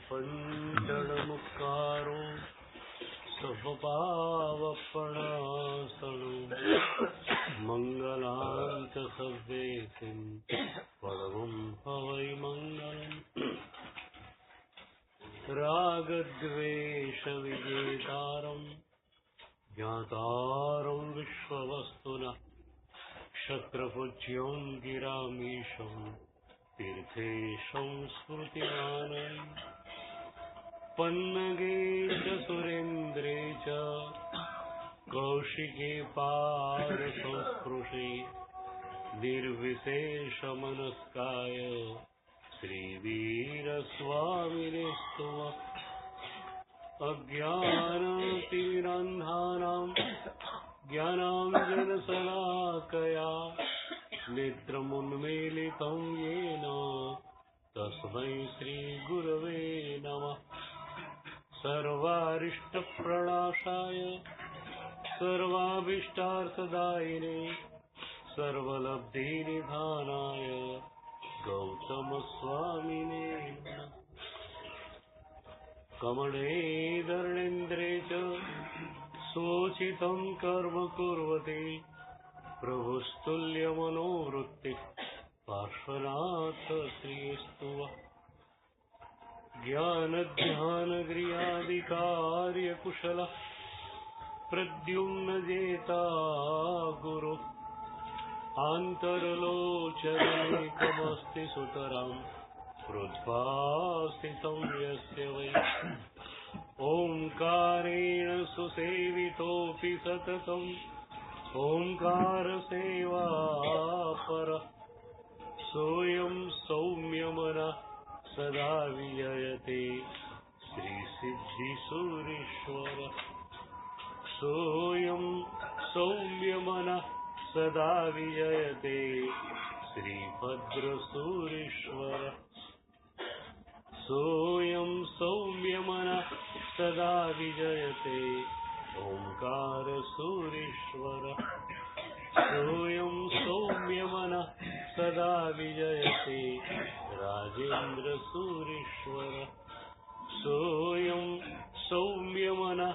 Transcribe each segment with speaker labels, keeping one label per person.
Speaker 1: पंचणमुखारो स्वभावपणासनु मंगलांच सव्येतिं परमं हवै मंगलम् रागद्वेषविजेतारं ज्ञातारं विश्ववस्तुनः क्षत्रपूज्यं गिरामीशं तीर्थेशं स्मृतिमानं पन्नगे च सुरेन्द्रे च कौशिके पादसंस्पृशे निर्विशेषमनस्काय श्रीवीरस्वामिने स्तुवः अज्ञानतिमिरान्धानां ज्ञानाञ्जनशलाकया नेत्रमुन्मीलितं येन तस्मै श्रीगुरवे नमः। सर्वारिष्टप्रणाशाय सर्वाभीष्टार्थदायिने सर्वलब्धिनिधानाय गौतमस्वामिने नमः। कमले धरणेन्द्रे च स्वोचितं कर्म कुर्वते प्रभुस्तुल्यमनोवृत्तिः पार्श्वनाथ श्रीस्तुवः। ज्ञानध्यानक्रियादिकार्यकुशलः प्रद्युम्नजेता गुरुः आन्तरलोचनेकमस्ति सुतरां हृद्भासितं यस्य वै ओंकारेण सुसेवितोऽपि सततम् ओंकारसेवा परः सोऽयं सौम्यमनः सदा विजयते श्रीसिद्धिसूरीश्वरः। सोऽयं सौम्यमनः सदा विजयते श्रीभद्रसूरीश्वरः। सोऽयं सौम्यमनः सदा विजयते ओंकारसूरीश्वरः। सोऽयं सौम्यमनः सदा विजयते राजेन्द्रसूरीश्वरः। सोऽयं सौम्यमनः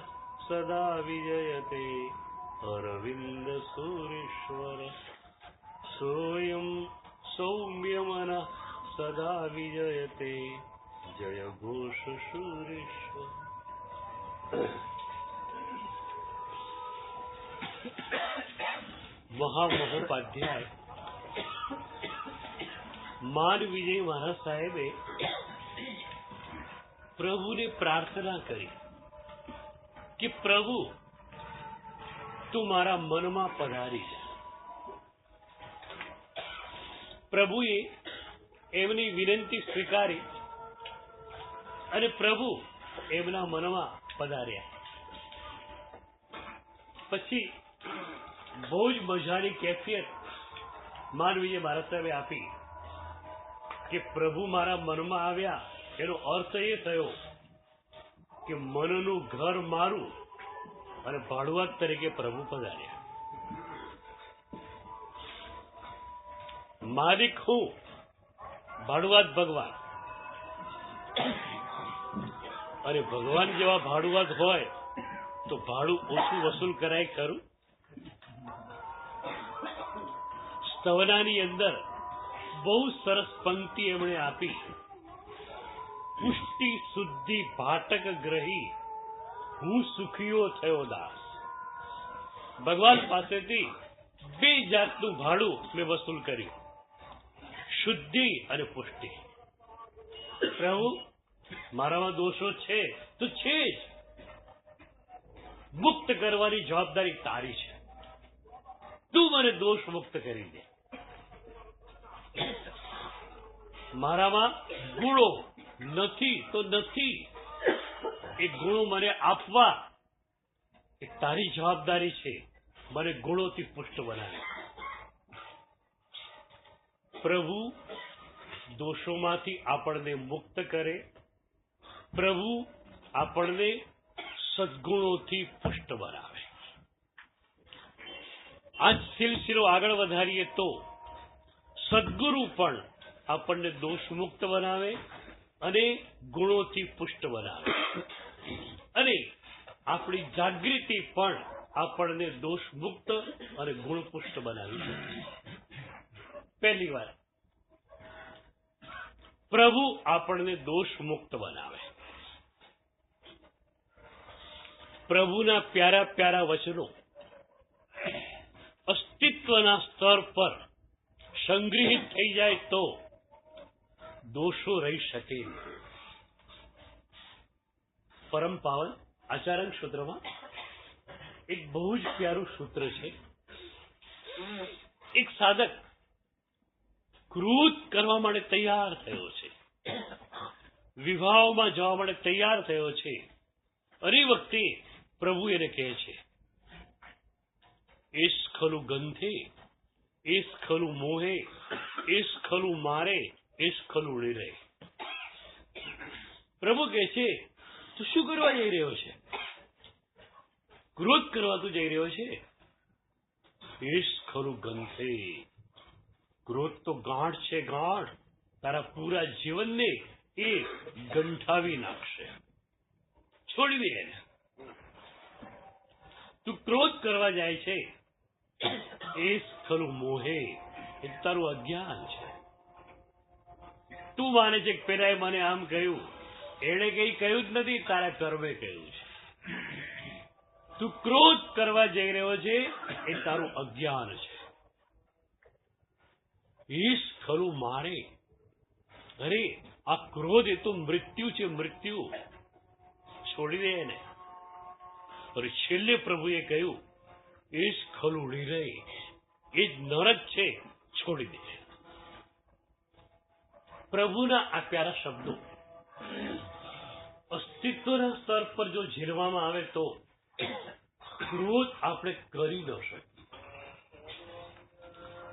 Speaker 1: सदा विजयते अरविन्दसूरीश्वरः। सोऽयं सौम्यमनः सदा विजयते जयघोषसूरीश्वर। મહામહોપાધ્યાય માન વિજય મહારાજ સાહેબે પ્રભુને પ્રાર્થના કરી કે પ્રભુ તું મારા મનમાં પધારી જા. પ્રભુએ એમની વિનંતી સ્વીકારી અને પ્રભુ એમના મનમાં પધાર્યા. પછી બહુ જ મજાની કેફિયત માનવીએ મહારાજ સાહેબે આપી કે પ્રભુ મારા મનમાં આવ્યા. એનો અર્થ એ થયો કે મનનું ઘર મારું અને ભાડુઆત તરીકે પ્રભુ પધાર્યા. માલિક હું, ભાડુઆત ભગવાન. અને ભગવાન જેવા ભાડુઆત હોય તો ભાડું ઓછું વસૂલ કરાય ખરું? સ્તવનાની અંદર બહુ સરસ પંક્તિ એમણે આપી. પુષ્ટિ શુદ્ધિ ભાટક ગ્રહી હું સુખીઓ થયો દાસ. ભગવાન પાસેથી બે જાતનું ભાડું મેં વસૂલ કર્યું, શુદ્ધિ અને પુષ્ટિ. પ્રભુ મારામાં દોષો છે તો છે જ, મુક્ત કરવાની જવાબદારી તારી છે. તું મને દોષ મુક્ત કરી દે. મારામાં ગુણો નથી તો નથી, એ ગુણો મને આપવા એ તારી જવાબદારી છે. મને ગુણોથી પુષ્ટ બનાવે. પ્રભુ દોષોમાંથી આપણને મુક્ત કરે. પ્રભુ આપણને સદગુણોથી પુષ્ટ બનાવે. આ સિલસિલો આગળ વધારીએ તો સદગુરુ પણ આપણને દોષ મુક્ત બનાવે અને ગુણોથી પુષ્ટ બનાવે, અને આપણી જાગૃતિ પણ આપણને દોષ મુક્ત અને ગુણ પુષ્ટ બનાવી શકે. પહેલી વાર પ્રભુ આપણને દોષ મુક્ત બનાવે. પ્રભુના પ્યારા પ્યારા વચનો અસ્તિત્વના સ્તર પર સંગ્રહિત થઈ જાય તો દોષો રહી શકે નહીં. પરમ પાવન આચાર્ય સૂત્રમાં એક બહુ જ પ્યારું સૂત્ર છે. એક સાધક ક્રોધ કરવા માટે તૈયાર થયો છે, વિવાહમાં જવા માટે તૈયાર થયો છે, અને વખતે પ્રભુ એને કહે છે, એસ ખલુ ગંધે, એસ ખલુ મોહે, એસ ખલુ મારે, એસ ખલુ રહે. પ્રભુ કહે છે, તું શું કરવા જઈ રહ્યો છે? ક્રોધ કરવા તું જઈ રહ્યો છે? એસ ખલુ ગંધે. ક્રોધ તો ગાંઠ છે, ગાંઠ. તારા પૂરા જીવનને એ ગંઠાવી નાખશે. છોડી દે એને. તું ક્રોધ કરવા જાય છે, એ ખરું મોહે, એ તારું અજ્ઞાન છે. તું માને છે કે પેલાએ મને આમ કહ્યું, એણે કઈ કહ્યું જ નથી, તારા કર્મે કહ્યું છે. તું ક્રોધ કરવા જઈ રહ્યો છે, એ તારું અજ્ઞાન છે. ઈશ ખરું મારે. અરે આ ક્રોધ એ તો મૃત્યુ છે, મૃત્યુ. છોડી દે એને. અને છેલ્લે પ્રભુએ કહ્યું, ઈશ ખરું રહે, એ જ નરક છે, છોડી દે. પ્રભુના આ પ્યારા શબ્દો અસ્તિત્વના સ્તર પર જો ઝીલવામાં આવે તો ક્રોધ આપણે કરી ન શકીએ.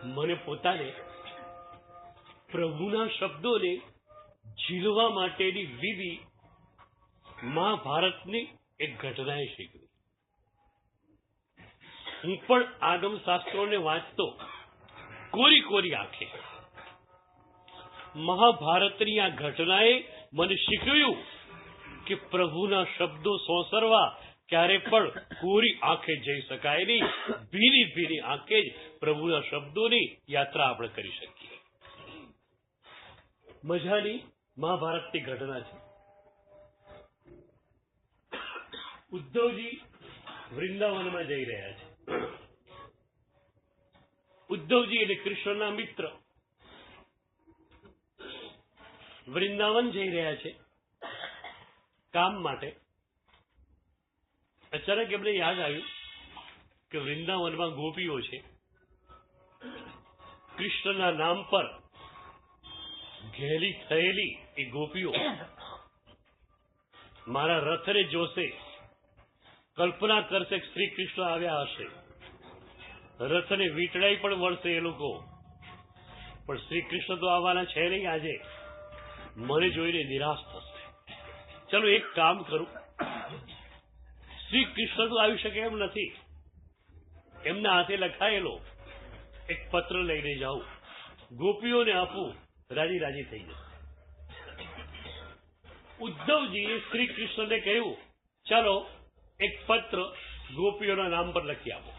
Speaker 1: મને પોતાને પ્રભુના શબ્દોને ઝીલવા માટેની વિધિ મહાભારતની એક ઘટનાએ શીખવી. હું પણ આગમ શાસ્ત્રોને વાંચતો કોરી કોરી આંખે. મહાભારતની આ ઘટનાએ મને શીખવ્યું કે પ્રભુના શબ્દો સોંસરવા ક્યારે પણ કોરી આંખે જઈ શકાય નહીં. ભીની ભીની આંખે જ પ્રભુના શબ્દોની યાત્રા આપણે કરી શકીએ. મજાની મહાભારતની ઘટના છે. ઉદ્ધવજી વૃંદાવનમાં જઈ રહ્યા છે. ઉદ્ધવજી એટલે કૃષ્ણના મિત્ર વૃંદાવન જઈ રહ્યા છે કામ માટે. અચાનક એમને યાદ આવ્યું કે વૃંદાવનમાં ગોપીઓ છે. કૃષ્ણના નામ પર ઘેલી થયેલી એ ગોપીઓ મારા રથને જોશે, કલ્પના કરશે કે શ્રી કૃષ્ણ આવ્યા હશે. રથને વીંટળાઈ પણ વળશે એ લોકો, પણ શ્રી કૃષ્ણ તો આવવાના છે નહીં. આજે મને જોઈને નિરાશ થશે. ચલો એક કામ કરું, શ્રી કૃષ્ણ તો આવી શકે એમ નથી. એમના હાથે લખાયેલો એક પત્ર લઈને જાઉં, ગોપીઓને આપું, રાજી રાજી થઈ જશે. ઉદ્ધવજીએ શ્રી કૃષ્ણને કહ્યું, ચાલો એક પત્ર ગોપીઓના નામ પર લખી આપો.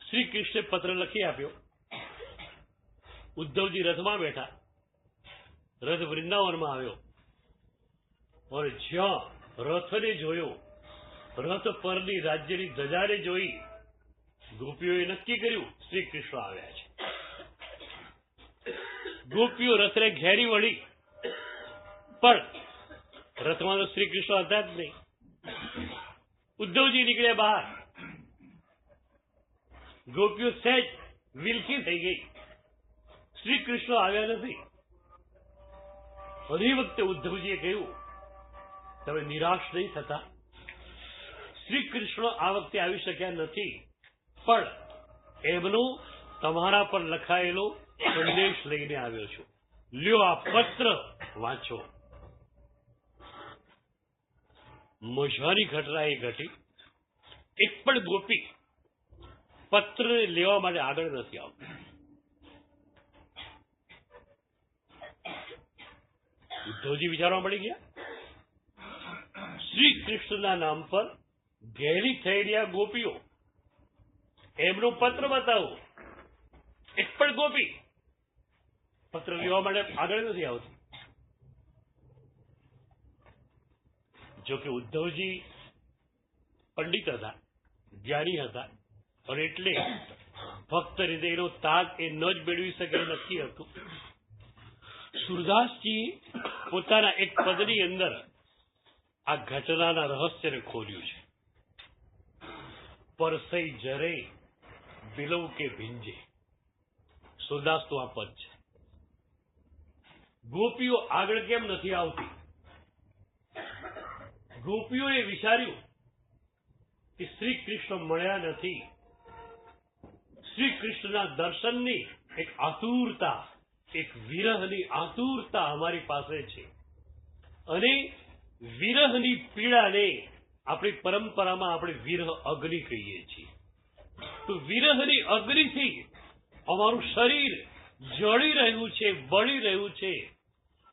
Speaker 1: શ્રી કૃષ્ણે પત્ર લખી આપ્યો. ઉદ્ધવજી રથમાં બેઠા. રથ વૃંદાવનમાં આવ્યો અને જ્યાં રથને જોયો, રથ પરની રાજ્યની ધજાને જોઈ, ગોપીઓએ નક્કી કર્યું શ્રી કૃષ્ણ આવ્યા છે. ગોપીઓ રથને ઘેરી વળી, પણ રથમાં તો શ્રી કૃષ્ણ હતા જ નહીં. ઉદ્ધવજી નીકળ્યા બહાર. ગોપીઓ સહેજ વિલખી થઈ ગઈ, શ્રી કૃષ્ણ આવ્યા નથી. ઘણી વખતે ઉદ્ધવજીએ કહ્યું, તમે નિરાશ નહીં થતા. શ્રી કૃષ્ણ આ વખતે આવી શક્યા નથી, પણ એમનો તમારા પર લખાયેલો સંદેશ લઈને આવ્યો છું. લ્યો આ પત્ર વાંચો. મજાની ઘટના એ ઘટી. એક પણ ગોપી પત્રને લેવા માટે આગળ નથી આવતી. ઉદ્ધવજી વિચારવા પડી ગયા. શ્રી કૃષ્ણના નામ પર ઘેરી થયેલી આ ગોપીઓ, એમનો પત્ર બતાવો. એક પણ ગોપી પત્ર લેવા માટે આગળ નથી આવતી. જોકે ઉદ્ધવજી પંડિત હતા, જ્ઞાની હતા, અને એટલે ભક્ત હૃદયનો તાગ એ ન જ મેળવી શકે નક્કી હતું. સુરદાસજી પોતાના એક પદની અંદર આ ઘટનાના રહસ્યને ખોલ્યું છે. પરસઈ જરે બિલવ કે ભીંજે. સુરદાસ તો આ પદ છે. ગોપીઓ આગળ કેમ નથી આવતી? ગોપીઓએ વિચાર્યું કે શ્રી કૃષ્ણ મળ્યા નથી. શ્રી કૃષ્ણના દર્શનની એક આતુરતા, એક વિરહની આતુરતા અમારી પાસે છે, અને વિરહની પીડાને આપણી પરંપરામાં આપણે વિરહ અગ્નિ કહીએ છીએ. તો વિરહની અગ્નિથી અમારું શરીર જળી રહ્યું છે, બળી રહ્યું છે.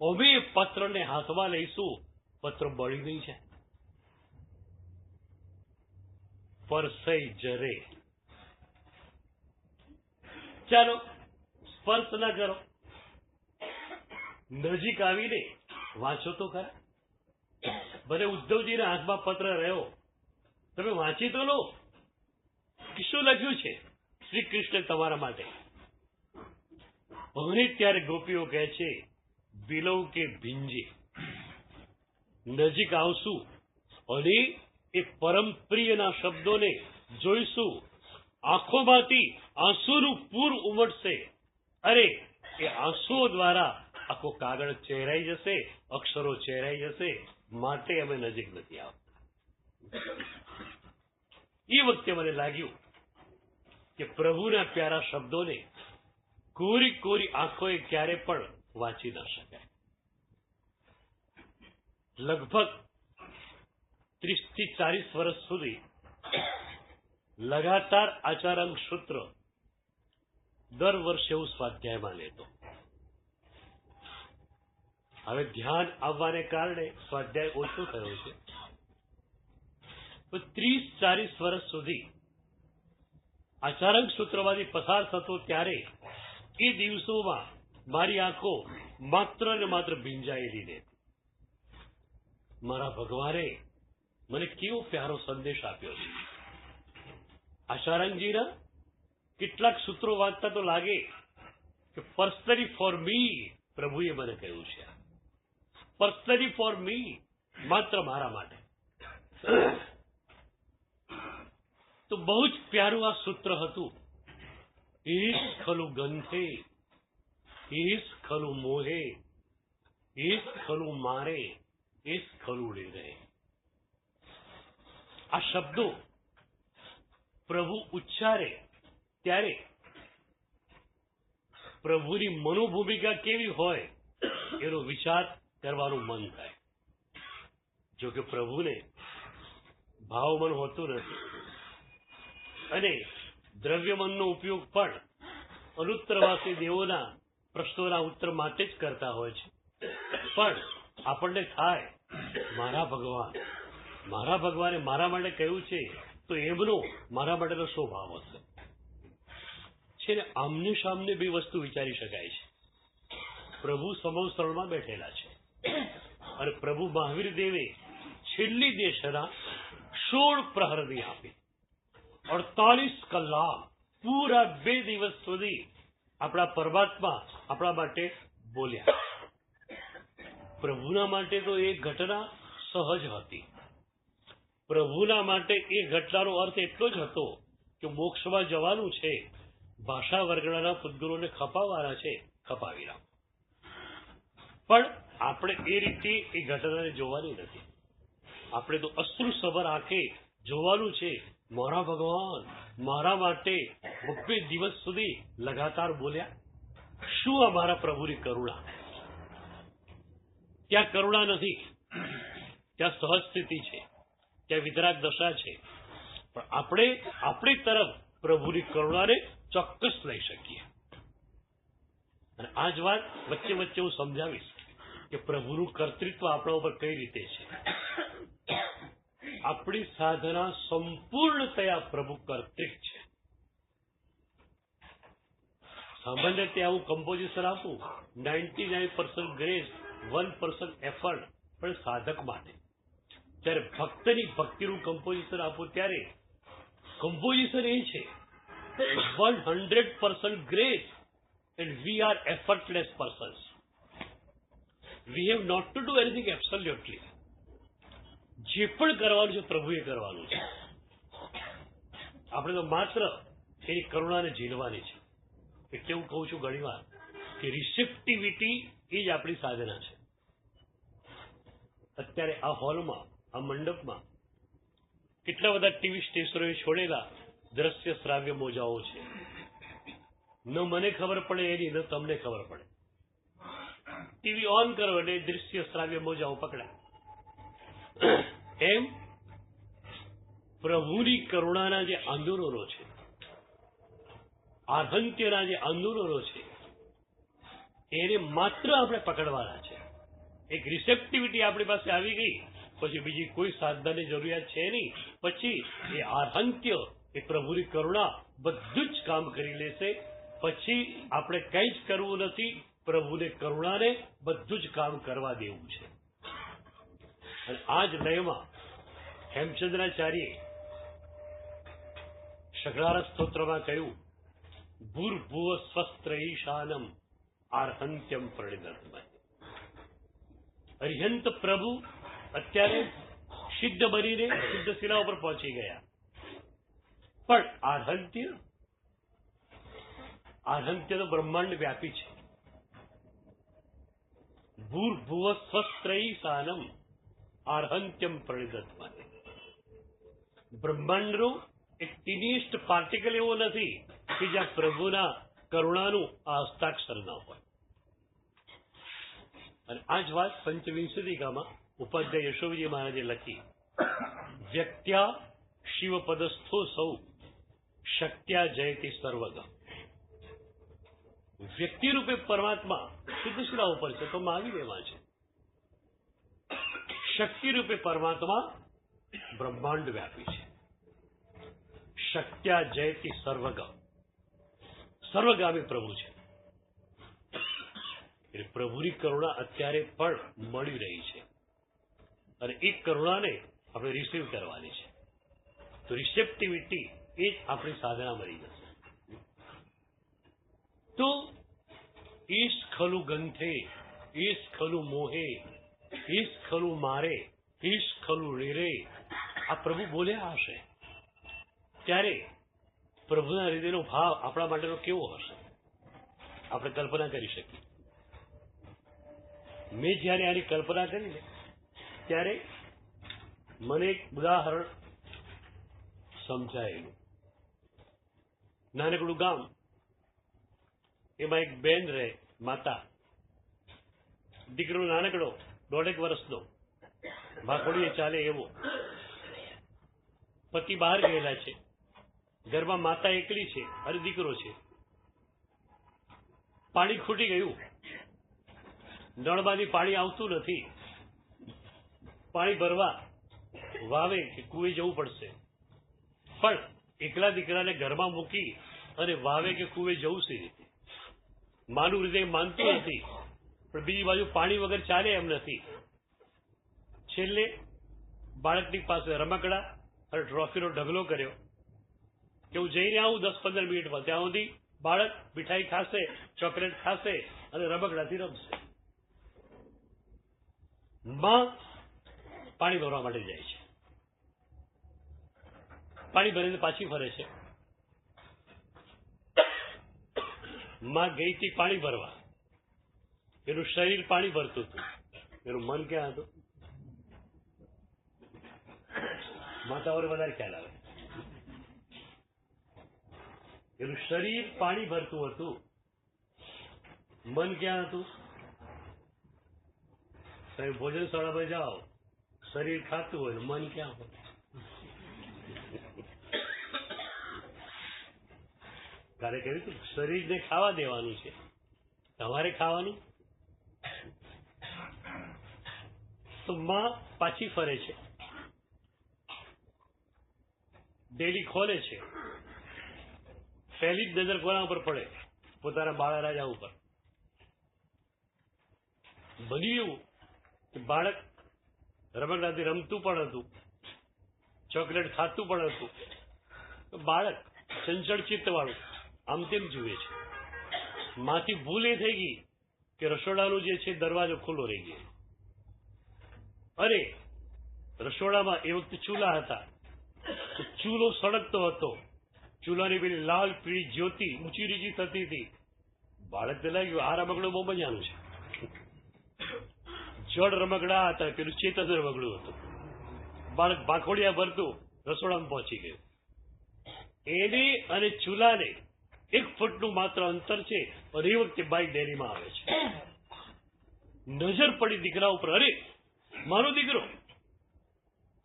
Speaker 1: અમે પત્રને હાથમાં લઈશું, પત્ર બળી નહીં જાય. પરસઈ જરે. ચાલો સ્પર્શ ના કરો, નજીક આવીને વાંચો તો ખરા. ભલે ઉદ્ધવજીના હાથમાં પત્ર રહ્યો, તમે વાંચી તો લો કે શું લખ્યું છે શ્રી કૃષ્ણ તમારા માટે. અને ત્યારે ગોપીઓ કહે છે બિલવ કે ભીંજે. નજીક આવશું અને એ પરમ પ્રિયના શબ્દોને જોઈશું. આંખોમાંથી આંસુનું પૂર ઉમટશે. અરે એ આંસુઓ દ્વારા આખો કાગળ ચહેરાઈ જશે, અક્ષરો ચહેરાઈ જશે. માટે અમે નજીક નથી આવતા. એ વખતે મને લાગ્યું કે પ્રભુના પ્યારા શબ્દોને કોરી કોરી આંખોએ ક્યારે પણ વાંચી ન શકાય. લગભગ 30 થી 40 વર્ષ સુધી લગાતાર આચારાંગ સૂત્ર દર વર્ષે હું સ્વાધ્યાયમાં લેતો. હવે ધ્યાન આવવાને કારણે સ્વાધ્યાય ઓછો થયો છે. 30-40 વર્ષ સુધી આચારાંગ સૂત્રમાંથી પસાર થતો ત્યારે એ દિવસોમાં મારી આંખો માત્ર ને માત્ર ભીંજાયેલી રહેતી. મારા ભગવાને મને કેવો પ્યારો સંદેશ આપ્યો છે. આચારાંગજીના કેટલાક સૂત્રો વાંચતા તો લાગે કે પર્સનલી ફોર મી પ્રભુએ મને કહ્યું છે. પર્સનલી ફોર મી, માત્ર મારા માટે. તો બહુ જ પ્યારું આ સૂત્ર હતું. ઈશ ખલુ ગંથે, ઈશ ખલુ મોહે, ઈશ ખલુ મારે, ઈશ ખલુ રહે. આ શબ્દો પ્રભુ ઉચ્ચારે ત્યારે પ્રભુની મનોભૂમિકા કેવી હોય એનો વિચાર કરવાનું મન થાય. જોકે પ્રભુને ભાવમન હોતું નથી, અને દ્રવ્યમનનો ઉપયોગ પણ અનુત્તરવાસી દેવોના પ્રશ્નોના ઉત્તર માટે જ કરતા હોય છે. પણ આપણને થાય મારા ભગવાને મારા માટે કહ્યું છે, તો એમનો મારા માટેનો શું ભાવ હશે? છે ને, આમને સામને બે વસ્તુ વિચારી શકાય છે. પ્રભુ સમવસ્ત્રણમાં બેઠેલા છે, અને પ્રભુ મહાવીર દેવે છેલ્લી દેશના 16 પ્રહરની આપી. 48 કલાક પૂરા 2 દિવસ સુધી આપણા પરમાત્મા આપણા માટે બોલ્યા. પ્રભુના માટે તો એ ઘટના સહજ હતી. પ્રભુના માટે એ ઘટનાનો અર્થ એટલો જ હતો કે મોક્ષમાં જવાનું છે, ભાષા વર્ગના પૂતગલોને ખપાવવાના છે, ખપાવી રાખો. પણ આપણે એ રીતે એ ઘટનાને જોવાની નથી. આપણે તો અશ્રુ સભર આંખે જોવાનું છે. મારા ભગવાન મારા માટે 2 દિવસ સુધી લગાતાર બોલ્યા. શું આ મારા પ્રભુની કરુણા? ત્યાં કરુણા નથી, ત્યાં સહજ સ્થિતિ છે, ત્યાં વિતરાગ દશા છે. પણ આપણે આપણી તરફ પ્રભુની કરુણાને ચોક્કસ લઈ શકીએ. અને આ જ વાત વચ્ચે વચ્ચે હું સમજાવીશ. કે પ્રભુનું કર્તૃત્વ આપણા ઉપર કઈ રીતે છે. આપણી સાધના સંપૂર્ણતયા પ્રભુ કર્તૃક છે. સામાન્ય રીતે આવું કમ્પોઝિશન આપું 99% ગ્રેસ 1% એફર્ટ, પણ સાધક માટે. જ્યારે ભક્તની ભક્તિનું કમ્પોઝિશન આપું ત્યારે કમ્પોઝિશન એ છે 100% grace and we are effortless persons. We have not to do anything absolutely. જે પણ કરવાનું છે પ્રભુએ કરવાનું છે. આપણે તો માત્ર એની કરુણાને ઝીલવાની છે. એટલે હું કહું છું ઘણી વાર કે રિસેપ્ટિવિટી એ જ આપણી સાધના છે. અત્યારે આ હોલમાં, આ મંડપમાં કેટલા બધા ટીવી સ્ટેશનોએ છોડેલા દ્રશ્ય શ્રાવ્ય મોજાઓ છે. ન મને ખબર પડે એની, ન તમને ખબર પડે. ટીવી ઓન કરો એટલે દૃશ્ય શ્રાવ્ય મોજાઓ પકડાય. એમ પ્રભુની કરુણાના જે આંદોલનો છે, આહંત્યના જે આંદોલનો છે, એને માત્ર આપણે પકડવાના છે. એક રિસેપ્ટિવિટી આપણી પાસે આવી ગઈ પછી બીજી કોઈ સાધનાની જરૂરિયાત છે નહીં. પછી એ આહંત્ય, એ પ્રભુની કરુણા બધું જ કામ કરી લેશે. પછી આપણે કંઈ જ કરવું નથી, પ્રભુને કરુણાને બધું જ કામ કરવા દેવું છે. અને આ જ લયમાં હેમચંદ્રાચાર્યે શગડારા સ્તોત્રમાં કહ્યું, ભૂર્ભુવ સ્વસ્ત્ર ઈશાનમ આર્હંત્યમ પ્રણિધત્મય. અરિહંત પ્રભુ અત્યારે સિદ્ધ બનીને સિદ્ધ શિલા ઉપર પહોંચી ગયા, પણ આહંત્ય તો બ્રહ્માંડ વ્યાપી છે. ભૂર્ભુવ સ્વસ્ત્ર ઈશાનમ આર્હંત્યમ પ્રણિધત્મય. બ્રહ્માંડનો એક ટીનીસ્ટ પાર્ટિકલ એવો નથી કે જ્યાં પ્રભુના કરુણાનું આ હસ્તાક્ષર ન હોય. અને આ જ વાત પંચવિંશતિકામાં ઉપાધ્યાય યશોવિજય મહારાજે લખી, વ્યક્ત્યા શિવપદસ્થો સૌ શક્ત્યા જયતિ સર્વગ. વ્યક્તિ રૂપે પરમાત્મા સિદ્ધશિલા ઉપર છે તો મહાવીરમાં છે. શક્તિ રૂપે પરમાત્મા બ્રહ્માંડ વ્યાપી છે. શક્ત્યા જયતિ સર્વગ, સર્વગામી પ્રભુ છે. એટલે પ્રભુની કરુણા અત્યારે પણ મળી રહી છે અને એ કરુણાને આપણે રિસીવ કરવાની છે. તો રિસેપ્ટિવિટી એ જ આપણી સાધના મળી જશે. તો ઈશ ખલુ ગંથે, ઈશ ખલુ મોહે, ઈશ ખલુ મારે, ઈશ ખલુ રીરે, આ પ્રભુ બોલ્યા હશે ત્યારે પ્રભુના હૃદયનો ભાવ આપણા માટેનો કેવો હશે આપણે કલ્પના કરી શકીએ. મેં જ્યારે આની કલ્પના કરી ને ત્યારે મને એક ઉદાહરણ સમજાયેલું. નાનકડું ગામ, એમાં એક બેન રહે, માતા. દીકરો નાનકડો 1.5 વર્ષનો, ભાખોડીએ ચાલે એવો. પતિ બહાર ગયેલા છે, ઘરમાં માતા એકલી છે અને દીકરો છે. પાણી ખૂટી ગયું, નળમાંથી પાણી આવતું નથી. પાણી ભરવા વાવે કે કુએ જવું પડશે, પણ એકલા દીકરાને ઘરમાં મૂકી અને વાવે કે કુએ જવું છે રીતે. માનું હૃદય માનતું નથી, પણ બીજી બાજુ પાણી વગર ચાલે એમ નથી. છેલ્લે બાળકની પાસે રમકડા અને ટ્રોફીનો ઢગલો કર્યો કે હું જઈને આવું 10-15 મિનિટમાં. ત્યાં સુધી બાળક મીઠાઈ ખાશે, ચોકલેટ ખાશે અને રમકડાથી રમશે. માં પાણી ભરવા માટે જાય છે. પાણી ભરીને પાછી ફરે છે. માં ગઈ હતી પાણી ભરવા, એનું શરીર પાણી ભરતું હતું, એનું મન ક્યાં હતું? માતાઓને વધારે ખ્યાલ આવે. એનું શરીર પાણી ભરતું હતું, મન ક્યાં હતું? તમે ભોજનશાળામાં જાઓ, શરીર ખાતું હોય, મન ક્યાં હોય? તારે કહ્યું હતું શરીરને ખાવા દેવાનું છે, તમારે ખાવાનું. તો માં પાછી ફરે છે, ડેલી ખોલે છે, પહેલી જ નજર કોના ઉપર પડે? પોતાના બાળા રાજા ઉપર. બન્યું એવું કે બાળક રમકડાથી રમતું પણ હતું, ચોકલેટ ખાતું પણ હતું. બાળક ચંચળ ચિત્ત વાળું આમ તેમ જુએ છે. માંથી ભૂલ એ થઈ ગઈ કે રસોડાનું જે છે દરવાજો ખુલ્લો રહી ગયો. અરે રસોડામાં એ વખતે ચૂલા હતા, તો ચૂલો સળગતો હતો, ચૂલાની પેલી લાલ પીળી જ્યોતિ ઊંચી નીચી થતી હતી. બાળકને લાગ્યું આ રમકડું બહુ મજાનું છે. જડ રમકડા હતા, પેલું ચેતન રમકડું હતું. બાળક ભાખોડિયા ભરતું રસોડામાં પહોંચી ગયું. એને અને ચૂલાને 1 ફૂટનું માત્ર અંતર છે, અને એ વખતે બાઈ ડેરીમાં આવે છે. નજર પડી દીકરા ઉપર. અરે મારો દીકરો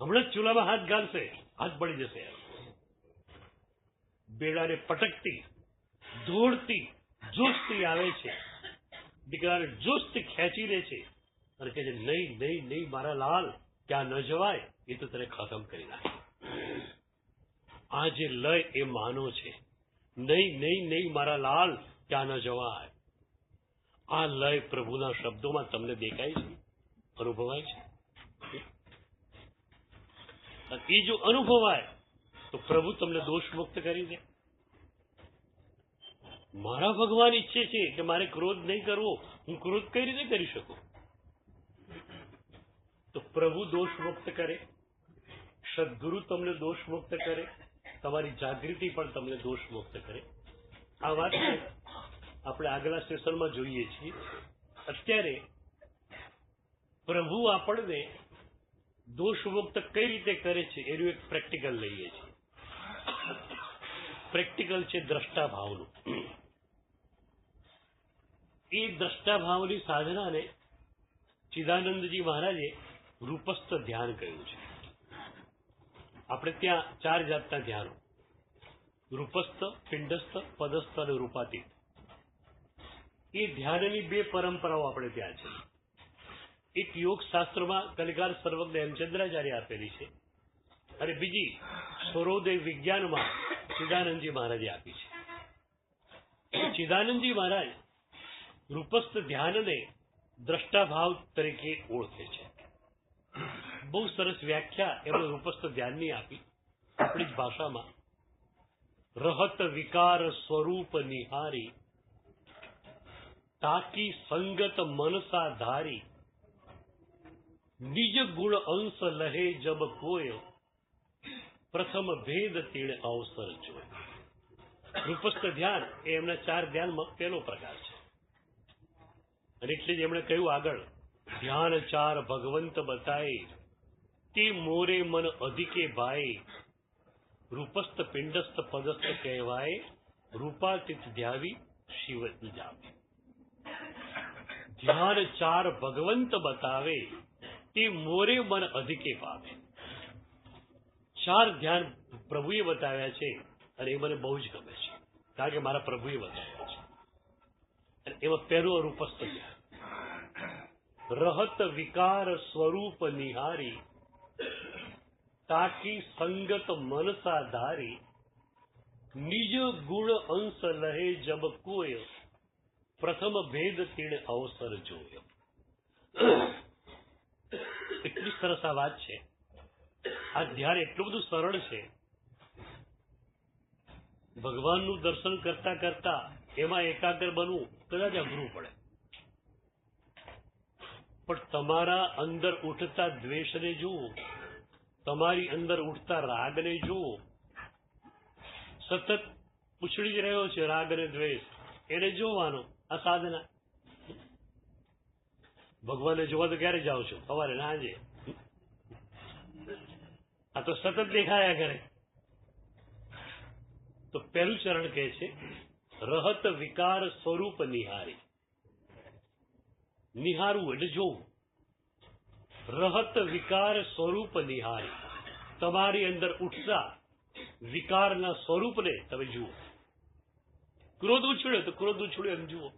Speaker 1: હમણાં જ ચૂલામાં હાથ ગાલશે, હાથ પડી જશે. બેડાને પટકતી દોડતી જોશથી આવે છે, દીકરાને જોશથી ખેંચી લે છે અને કહે છે નહીં નહીં નહીં મારા લાલ, ક્યાં ન જવાય, એ તો તને ખતમ કરી નાખે. આ જે લય એ માનો છે, નહીં નહીં નહીં મારા લાલ, ક્યાં ન જવાય. આ લય પ્રભુના શબ્દોમાં તમને દેખાય છે, અનુભવાય છે. એ જો અનુભવાય તો પ્રભુ તમને દોષ મુક્ત કરી દે. મારા ભગવાન ઈચ્છે છે કે મારે ક્રોધ નહીં કરવો, હું ક્રોધ કઈ રીતે કરી શકું? તો પ્રભુ દોષ મુક્ત કરે, સદગુરુ તમને દોષ મુક્ત કરે, તમારી જાગૃતિ પણ તમને દોષ મુક્ત કરે. આ વાત આપણે આગલા સેશનમાં જોઈએ છીએ. અત્યારે પ્રભુ આપણને દોષ મુક્ત કઈ રીતે કરે છે એનું એક પ્રેક્ટિકલ લઈએ છીએ. પ્રેક્ટિકલ છે દ્રષ્ટા ભાવનું. એ દ્રષ્ટા ભાવની સાધનાને ચિદાનંદજી મહારાજે રૂપસ્થ ધ્યાન કહ્યું છે. આપણે ત્યાં 4 જાતના ધ્યાનો: રૂપસ્થ, પિંડસ્થ, પદસ્થ અને રૂપાતીત. એ ધ્યાનની 2 પરંપરાઓ આપણે ત્યાં છે. એક યોગ શાસ્ત્રમાં કલિકાર સર્વજ્ઞ હેમચંદ્રાચાર્ય આપેલી છે, અને બીજી સૌરોદય વિજ્ઞાનમાં ચિદાનંદજી મહારાજે આપી છે. ચિદાનંદજી મહારાજ રૂપસ્થ ધ્યાનને દ્રષ્ટાભાવ તરીકે ઓળખે છે. બહુ સરસ વ્યાખ્યા એમણે રૂપસ્થ ધ્યાનની આપી આપણી જ ભાષામાં. રહત વિકાર સ્વરૂપ નિહારી, તાકી સંગત મનસા ધારી, નિજ ગુણ અંશ લહે જબ કોય, પ્રથમ ભેદ તીણ અવસર જોય. રૂપસ્થ ધ્યાન એ એમના 4 ધ્યાનમાં પહેલો પ્રકાર છે. અને એટલે જ એમણે કહ્યું આગળ, ધ્યાન 4 ભગવંત બતાય, તે મોરે મન અધિકે ભાઈ, રૂપસ્થ પિંડસ્થ પદસ્થ કહેવાય, રૂપાતીત ધ્યાવી શિવ જાવે. ધ્યાન 4 ભગવંત બતાવે, તે મોરે મન અધિકે ભાવે. 4 ધ્યાન પ્રભુએ બતાવ્યા છે, અને એ મને બહુ જ ગમે છે, કારણ કે મારા પ્રભુએ બતાવ્યા છે. અને એમાં પહેલું રૂપસ્થ ધ્યાન. રહત વિકાર સ્વરૂપ નિહારી, તાકી સંગત મનસા ધારી, નિજ ગુણ અંશ લહે જબ કોય, પ્રથમ ભેદ તીણ અવસર જોયો. એટલી સરસ આ વાત છે. આ ધ્યાન એટલું બધું સરળ છે. ભગવાનનું દર્શન કરતા કરતા એમાં એકાગ્ર બનવું કદાચ અઘરું પડે, પણ તમારા અંદર ઉઠતા દ્વેષને જુઓ, તમારી અંદર ઉઠતા રાગને જુઓ. સતત ઉછળી જ રહ્યો છે રાગ અને દ્વેષ, એને જોવાનો આ સાધના. ભગવાનને જોવા તો ક્યારે જાઓ છો? સવારે ના આજે. આ તો સતત દેખાયા કરે. તો પહેલું ચરણ કહે છે રહત વિકાર સ્વરૂપ નિહારી. નિહારવું એટલે જોવું. રહત વિકાર સ્વરૂપ નિહારી, તમારી અંદર ઉઠતા વિકારના સ્વરૂપને તમે જુઓ. ક્રોધ ઉછળ્યો તો ક્રોધ ઉછળ્યો એમ જુઓ.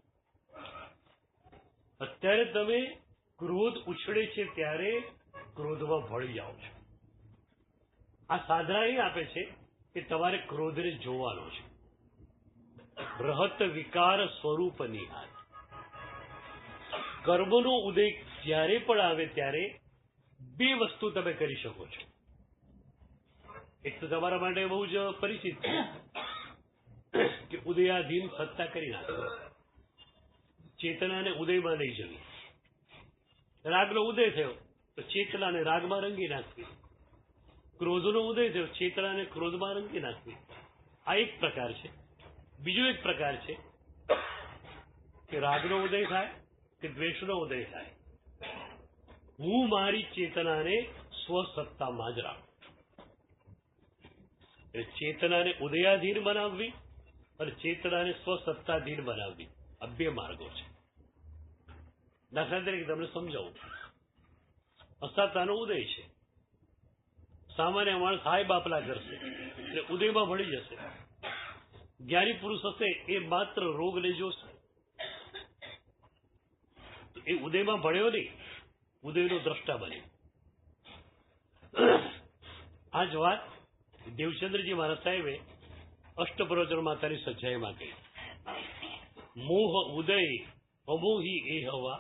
Speaker 1: અત્યારે તમે ક્રોધ ઉછળે છે ત્યારે ક્રોધમાં ભળી જાઓ છો. આ સાધના એ આપે છે કે તમારે ક્રોધને જોવાનો છે. રહત વિકાર સ્વરૂપ નિહાર. કર્મનો ઉદય જ્યારે પણ આવે ત્યારે બે વસ્તુ તમે કરી શકો છો. એક તો તમારા માટે બહુ જ પરિચિત છે કે ઉદયાધીન સત્તા કરી નાખો, ચેતનાને ઉદયમાં લઈ જવી. રાગનો ઉદય થયો તો ચેતનાને રાગમાં રંગી નાખવી. ક્રોધનો ઉદય થયો, ચેતનાને ક્રોધમાં રંગી નાખવી. આ એક પ્રકાર છે. બીજો એક પ્રકાર છે કે રાગનો ઉદય થાય કે દ્વેષનો ઉદય થાય, હું મારી ચેતનાને સ્વસત્તામાં જ રાખું. ચેતનાને ઉદયાધીન બનાવવી અને ચેતનાને સ્વસત્તાધીન બનાવવી, આ બે માર્ગો છે. દાખલા તરીકે તમને સમજાવું. અસત્તાનો ઉદય છે. સામાન્ય માણસ હાય બાપલા કરશે એટલે ઉદયમાં ભળી જશે. જ્ઞાની પુરુષ હશે એ માત્ર રોગને જોશે. એ ઉદયમાં ભળ્યો નહીં, ઉદયનો દ્રષ્ટા બન્યો. આ જ વાત દેવચંદ્રજી મહારાજ સાહેબે અષ્ટપ્રવચન માતાની સજ્જાઈમાં કહી. મોહ ઉદય અમોહી એ હવા,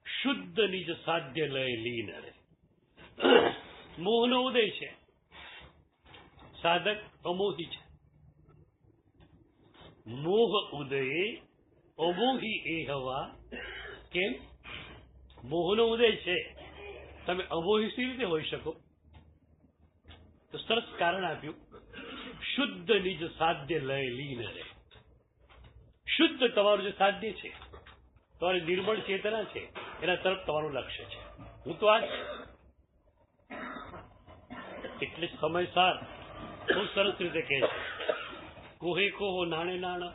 Speaker 1: શુદ્ધ નિજ સાધ્ય લય લીન રે. મોહનો ઉદય છે, સાધક અમોહી છે. મોહ ઉદય અમોહી એ હવા. કેમ? મોહનો ઉદય છે, તમે અમોહી સી રીતે હોઈ શકો? તો સરસ કારણ આપ્યું, શુદ્ધ નિજ સાધ્ય લય લીન રે. શુદ્ધ તમારું જે સાધ્ય છે, તમારી નિર્મળ ચેતના છે, એના તરફ તમારું લક્ષ્ય છે. હું તો આ જ એટલે સમયસાર બહુ સરસ રીતે કહે છે, કોહે કોહો નાણે નાણા,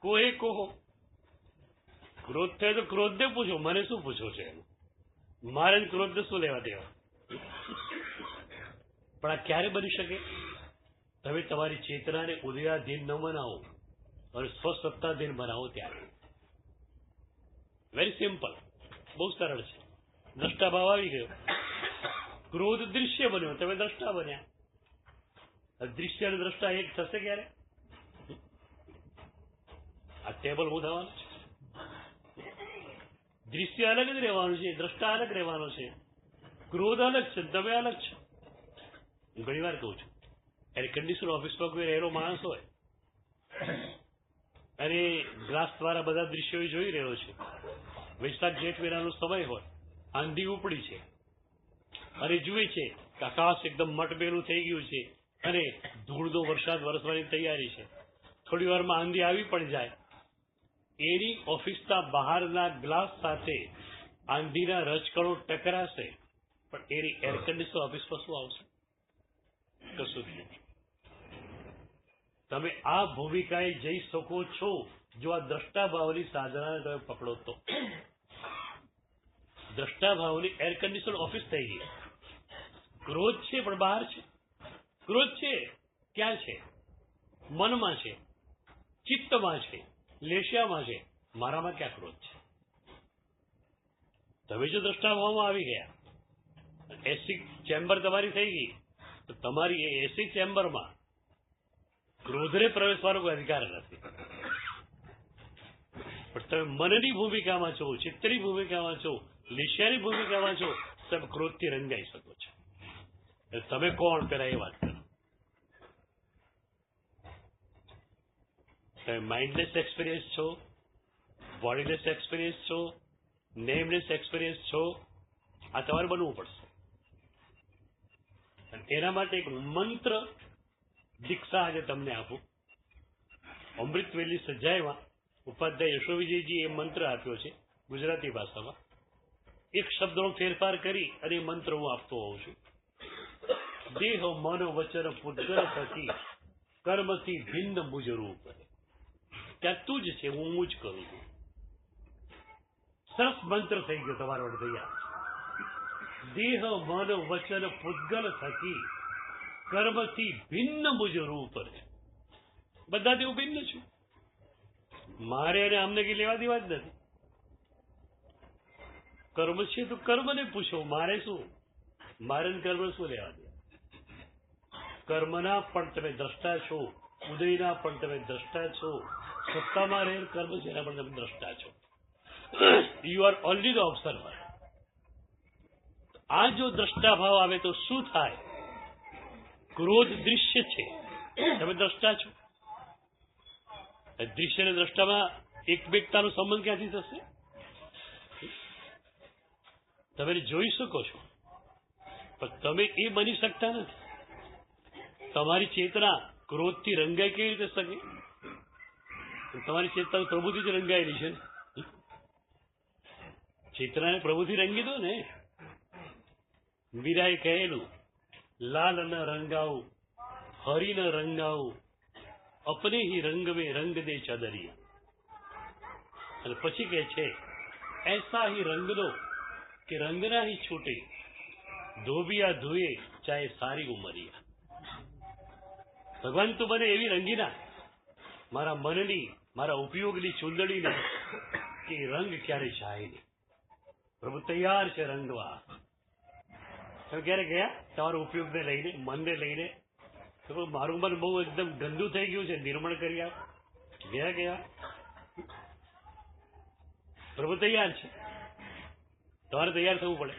Speaker 1: કોહે કોહો. ક્રોધ થાય તો ક્રોધને પૂછો, મને શું પૂછો છે? મારે ક્રોધને શું લેવા દેવા? પણ આ ક્યારે બની શકે? તમે તમારી ચેતનાને ઉદયાધીન ન બનાવો અને સ્વસત્તાધીન બનાવો ત્યારે. વેરી સિમ્પલ, બહુ સરળ છે. દ્રષ્ટાભાવ આવી ગયો, ક્રોધ દૃશ્ય બન્યો, તમે દ્રષ્ટા બન્યા. દૃશ્ય અને દ્રષ્ટા એક થશે ક્યારે? આ ટેબલ હું થવાનું છે. દૃશ્ય અલગ જ રહેવાનું છે, દ્રષ્ટા અલગ રહેવાનો છે, ક્રોધ અલગ છે, તમે અલગ છે. હું ઘણી વાર કહું છું, એર કન્ડિશન ઓફિસમાં કોઈ રહેલો માણસ હોય અને ગ્લાસ દ્વારા બધા દ્રશ્યો જોઈ રહ્યો છે. વૈશાખ જેઠ મહિનાનો સમય હોય, આંધી ઉપડી છે અને જુએ છે કે આકાશ એકદમ મટબેલું થઈ ગયું છે અને ધૂળનો વરસાદ વરસવાની તૈયારી છે. થોડી વારમાં આંધી આવી પણ જાય. એની ઓફિસના બહારના ગ્લાસ સાથે આંધીના રજકણો ટકરાશે, પણ એની એર કન્ડિશન ઓફિસમાં શું આવશે? કશું જ નહીં. તમે આ ભૂમિકાએ જઈ શકો છો જો આ દ્રષ્ટાભાવની સાધનાને તમે પકડો તો. દ્રષ્ટાભાવની એર કન્ડિશન ઓફિસ થઈ ગઈ. ક્રોધ છે પણ બહાર છે. ક્રોધ છે ક્યાં છે? મનમાં છે, ચિત્તમાં છે, લેશિયામાં છે. મારામાં ક્યાં ક્રોધ છે? તમે જો દ્રષ્ટાભાવમાં આવી ગયા, એસી ચેમ્બર તમારી થઈ ગઈ, તો તમારી એ એસી ચેમ્બરમાં ક્રોધને પ્રવેશવાનો કોઈ અધિકાર નથી. પણ તમે મનની ભૂમિકામાં છો, ચિત્તની ભૂમિકામાં છો, લેશિયાની ભૂમિકામાં છો, તમે ક્રોધથી રંગાઈ શકો છો. તમે કોણ પેલા એ વાત કરો. તમે માઇન્ડલેસ એક્સપિરિયન્સ છો, બોડીલેસ એક્સપિરિયન્સ છો, નેમલેસ એક્સપિરિયન્સ છો. આ તમારે બનવું પડશે. એના માટે એક મંત્ર દીક્ષા આજે તમને આપું. અમૃતવેલી સજાયમાં ઉપાધ્યાય યશોવિજયજી એ મંત્ર આપ્યો છે ગુજરાતી ભાષામાં. એક શબ્દનો ફેરફાર કરી અને એ મંત્ર હું આપતો હોઉં છું. દેહ મન વચન પૂતગલ થકી કર્મથી ભિન્ન મુજ રૂપ. ત્યાં તું જ છે, હું જ કરું છું. સરસ મંત્ર થઈ ગયો તમારો તૈયાર. દેહ મન વચન પૂતગલ થકી કર્મથી ભિન્ન મુજ રૂપ. બધાથી હું ભિન્ન છું. મારે અને અમને કઈ લેવા દેવા જ નથી. કર્મ છે તો કર્મને પૂછો, મારે શું? મારે કર્મ શું લેવા દે? કર્મના પણ તમે દ્રષ્ટા છો, ઉદયના પણ તમે દ્રષ્ટા છો, સત્તામાં રહેલ કર્મ છે એના પણ તમે દ્રષ્ટા છો. You are only the observer. આ જો દ્રષ્ટા ભાવ આવે તો શું થાય? ક્રોધ દૃશ્ય છે, તમે દ્રષ્ટા છો. દૃશ્ય અને દ્રષ્ટામાં એકમેકતાનો સંબંધ ક્યાંથી થશે? તમે જોઈ શકો છો પણ તમે એ બની શકતા નથી. તમારી ચેતના ક્રોધથી રંગાઈ કેવી રીતે શકે? તમારી ચેતના પ્રભુથી જ રંગાયેલી છે. ચેતનાને પ્રભુથી રંગી દો ને. મીરાએ કહેલું, લાલ ન રંગાવું, હરી ન રંગાવું, અપને હી રંગ में રંગ દે ચદરિયા. અને પછી કહે છે, ऐसा ही रंग दो कि रंगना ही छूटे, ધોબિયા ધોએ ચાહે સારી ઉમરિયા. ભગવાન તું મને એવી રંગી નાખ, મારા મનની, મારા ઉપયોગની ચૂંદડીને, કે રંગ ક્યારે જાય નહીં. પ્રભુ તૈયાર છે રંગવા. તમે ક્યારે ગયા તમારા ઉપયોગને લઈને, મનને લઈને? મારું મન બહુ એકદમ ગંદુ થઈ ગયું છે, નિર્મળ કરી આપ. ગયા પ્રભુ તૈયાર છે, તમારે તૈયાર થવું પડે.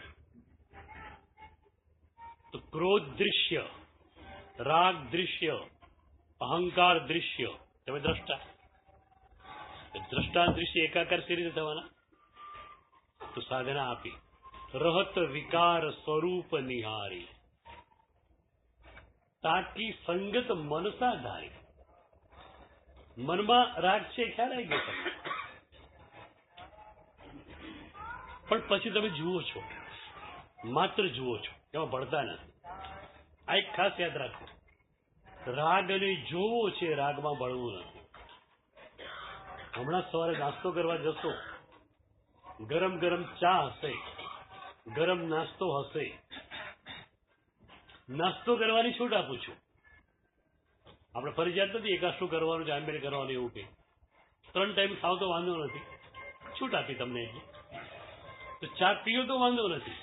Speaker 1: તો ક્રોધ દૃશ્ય, રાગ દૃશ્ય, અહંકાર દૃશ્ય, તમે દ્રષ્ટા. દ્રષ્ટા દૃશ્ય એકાકાર સી રીતે થવાના? તો સાધના આપી, રહત વિકાર સ્વરૂપ નિહારી, તાકી સંગત મનસા ધારી. મનમાં રાગ છે, ખ્યાલ આવી ગયો તમને. પણ પછી તમે જુઓ છો, માત્ર જુઓ છો, એમાં ભળતા નથી. આ એક ખાસ યાદ રાખો, રાગને જોવો છે, રાગમાં ભળવું નથી. હમણાં સવારે નાસ્તો કરવા જશો, ગરમ ગરમ ચા હશે, ગરમ નાસ્તો હશે. નાસ્તો કરવાની છૂટ આપું છું. આપણે ફરજિયાત નથી એકા શું કરવાનું છે, આંબેડ કરવાનું એવું કે 3 ટાઈમ ખાવ તો વાંધો નથી, છૂટ આપી તમને એટલી. તો ચા પીઓ તો વાંધો નથી,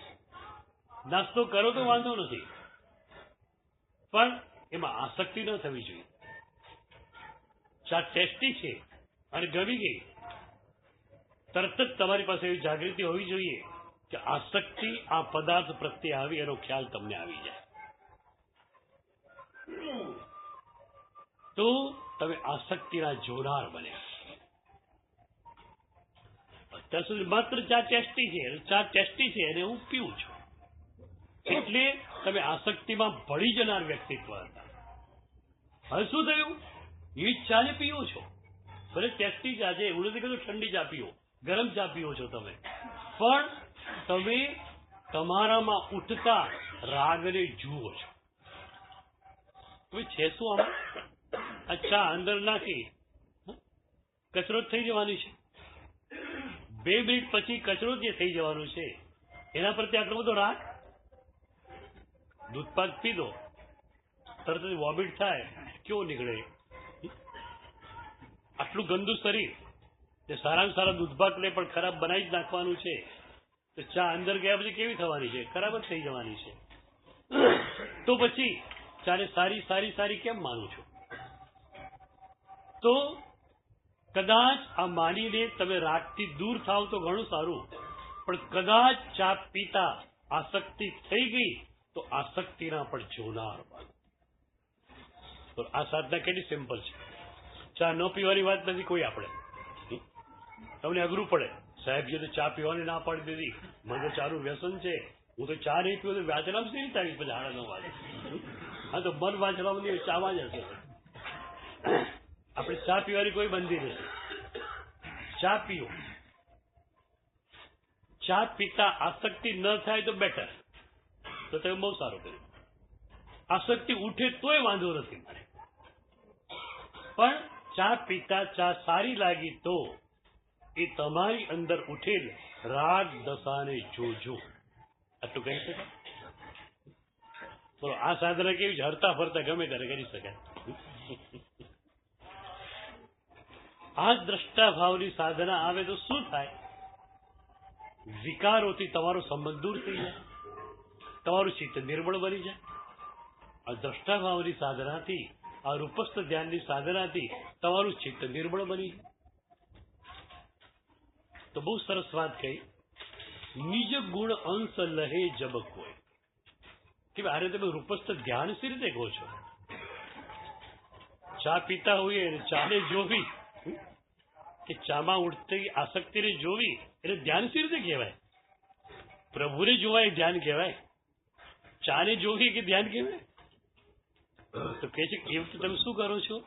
Speaker 1: નાસ્તો કરો તો વાંધો નથી, પણ એમાં આસક્તિ ન થવી જોઈએ. ચા ટેસ્ટી છે અને ગમી ગઈ, તરત જ તમારી પાસે એવી જાગૃતિ હોવી જોઈએ કે આસક્તિ આ પદાર્થ પ્રત્યે આવી, એનો ખ્યાલ તમને આવી જાય. તો તમે આસક્તિના જોનાર બન્યા. અત્યાર સુધી માત્ર ચા ટેસ્ટી છે, ચા ટેસ્ટી છે અને હું પીવું છું, એટલે તમે આસક્તિમાં ભળી જનાર વ્યક્તિત્વ હતા. હવે શું થયું? એ ચાને પીવો છો, ભલે ટેસ્ટી ચા છે, એવું નથી કહેતું ઠંડી ચા પીવો, ગરમ ચા પીવો છો તમે, પણ તમે તમારામાં ઉઠતા રાગને જુઓ છો. તમે છે શું આમાં? આ ચા અંદર નાખી કચરો થઈ જવાની છે. 2 મિનિટ પછી કચરો જે થઈ જવાનું છે, એના પ્રત્યે આટલો બધો રાગ? દૂધપાક પી દો, તરત જ વોમિટ થાય, કેવો નીકળે? આટલું ગંદુ શરીર, જે સારામાં સારા દૂધપાકને પણ ખરાબ બનાવી જ નાખવાનું છે, તો ચા અંદર ગયા પછી કેવી થવાની છે? ખરાબ જ થઈ જવાની છે. તો પછી ચાને સારી સારી સારી કેમ માનું છું? તો કદાચ આ માનીને તમે રાગથી દૂર થાવ તો ઘણું સારું, પણ કદાચ ચા પીતા આસક્તિ થઈ ગઈ તો આસક્તિના પણ જોનાર બનો. તો આ સાધના કેટલી સિમ્પલ છે. ચા ન પીવાની વાત નથી કોઈ. આપણે તમને અઘરું પડે, સાહેબ જે તો ચા પીવાની ના પાડી દીધી, મને તો ચાનું વ્યસન છે, હું તો ચા નહીં પીવું તો વાંચનામાં નહીં થાય. પછી 9:30 વાગે હા તો મન વાંચવામાં નહીં, ચામાં જ હશે. આપણે ચા પીવાની કોઈ બંધી નથી. ચા પીઓ, ચા પીતા આસક્તિ ન થાય તો બેટર, તો તમે બહુ સારું કર્યું. આસક્તિ ઉઠે તોય વાંધો નથી મારે, પણ ચા પીતા ચા સારી લાગી તો એ તમારી અંદર ઉઠેલ રાગ દશાને જોજો. આટલું કહી શકાય? બોલો, આ સાધના કેવી છે? હરતા ફરતા ગમે ત્યારે કરી શકાય. આ દ્રષ્ટા ભાવની સાધના આવે તો શું થાય? વિકારોથી તમારો સંબંધ દૂર થઈ જાય, તમારું ચિત્ત નિર્મળ બની જાય. આ દ્રષ્ટાભાવની સાધનાથી, આ રૂપસ્થ ધ્યાનની સાધનાથી તમારું ચિત્ત નિર્મળ બની જાય. તો બહુ સરસ વાત કહી, નિજ ગુણ અંશ લહે જબ કોઈ. કે આરે તમે રૂપસ્થ ધ્યાન સી રીતે કહો છો? ચા પીતા હોઈએ અને ચાને જોવી કે ચામાં ઉઠતી આસક્તિને જોવી એટલે ધ્યાન સી રીતે કહેવાય? પ્રભુને જોવાય ધ્યાન કહેવાય? ચાને જોવી કે ધ્યાન કહેવાય? તો કે છે એ વખતે તમે શું કરો છો?